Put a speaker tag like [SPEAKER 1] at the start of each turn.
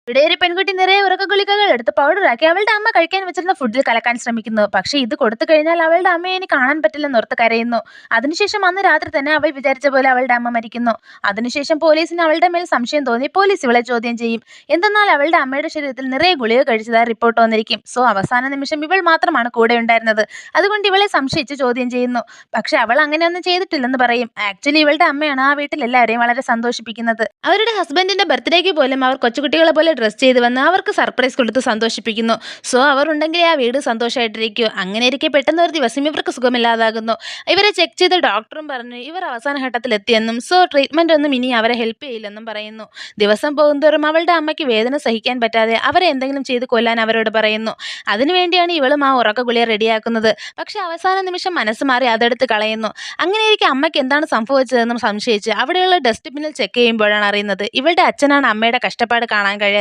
[SPEAKER 1] ഇവിടെ ഒരു പെൺകുട്ടി നിറയെ ഉറക്ക ഗുളികകൾ എടുത്ത് പൗഡറാക്കി അവളുടെ അമ്മ കഴിക്കാൻ വെച്ചിരുന്ന ഫുഡിൽ കലക്കാൻ ശ്രമിക്കുന്നു. പക്ഷേ ഇത് കൊടുത്തു കഴിഞ്ഞാൽ അവളുടെ അമ്മയെ ഇനി കാണാൻ പറ്റില്ലെന്ന് ഓർത്ത് കരയുന്നു. അതിനുശേഷം അന്ന് രാത്രി തന്നെ അവൾ വിചാരിച്ച പോലെ അവളുടെ അമ്മ മരിക്കുന്നു. അതിനുശേഷം പോലീസിന് അവളുടെ മേൽ സംശയം തോന്നി പോലീസ് ഇവളെ ചോദ്യം ചെയ്യും. എന്തെന്നാൽ അവളുടെ അമ്മയുടെ ശരീരത്തിൽ നിറയെ ഗുളിക കഴിച്ചതായി റിപ്പോർട്ട് വന്നിരിക്കും. സോ അവസാന നിമിഷം ഇവൾ മാത്രമാണ് കൂടെ ഉണ്ടായിരുന്നത്. അതുകൊണ്ട് ഇവളെ സംശയിച്ച് ചോദ്യം ചെയ്യുന്നു. പക്ഷെ അവൾ അങ്ങനെയൊന്നും ചെയ്തിട്ടില്ലെന്ന് പറയും. ആക്ച്വലി ഇവളുടെ അമ്മയാണ് ആ വീട്ടിൽ എല്ലാവരെയും വളരെ സന്തോഷിപ്പിക്കുന്നത്. അവരുടെ ഹസ്ബൻഡിന്റെ ബർത്ത്ഡേക്ക് പോലും അവർ കൊച്ചുകുട്ടികളെ പോലെ ഡ്രസ് ചെയ്ത് വന്ന് അവർക്ക് സർപ്രൈസ് കൊടുത്ത് സന്തോഷിപ്പിക്കുന്നു. സോ അവർ ഉണ്ടെങ്കിലേ ആ വീട് സന്തോഷമായിട്ടിരിക്കൂ. അങ്ങനെ ഇരിക്കെ പെട്ടെന്ന് ഒരു ദിവസം ഇവർക്ക് സുഖമില്ലാതാകുന്നു. ഇവരെ ചെക്ക് ചെയ്ത ഡോക്ടറും പറഞ്ഞു ഇവർ അവസാന ഘട്ടത്തിൽ എത്തിയെന്നും സോ ട്രീറ്റ്മെന്റ് ഒന്നും ഇനി അവരെ ഹെൽപ്പ് ചെയ്യില്ലെന്നും പറയുന്നു. ദിവസം പോകുന്തോറും അവളുടെ അമ്മയ്ക്ക് വേദന സഹിക്കാൻ പറ്റാതെ അവരെ എന്തെങ്കിലും ചെയ്ത് കൊല്ലാൻ അവരോട് പറയുന്നു. അതിനുവേണ്ടിയാണ് ഇവളും ആ ഉറക്ക ഗുളിക റെഡിയാക്കുന്നത്. പക്ഷെ അവസാന നിമിഷം മനസ്സ് മാറി അതെടുത്ത് കളയുന്നു. അങ്ങനെയിരിക്കെ അമ്മയ്ക്ക് എന്താണ് സംഭവിച്ചതെന്നും സംശയിച്ച് അവിടെയുള്ള ഡസ്റ്റ്ബിന്നിൽ ചെക്ക് ചെയ്യുമ്പോഴാണ് അറിയുന്നത് ഇവളുടെ അച്ഛനാണ് അമ്മയുടെ കഷ്ടപ്പാട് കാണാൻ കഴിയാതെ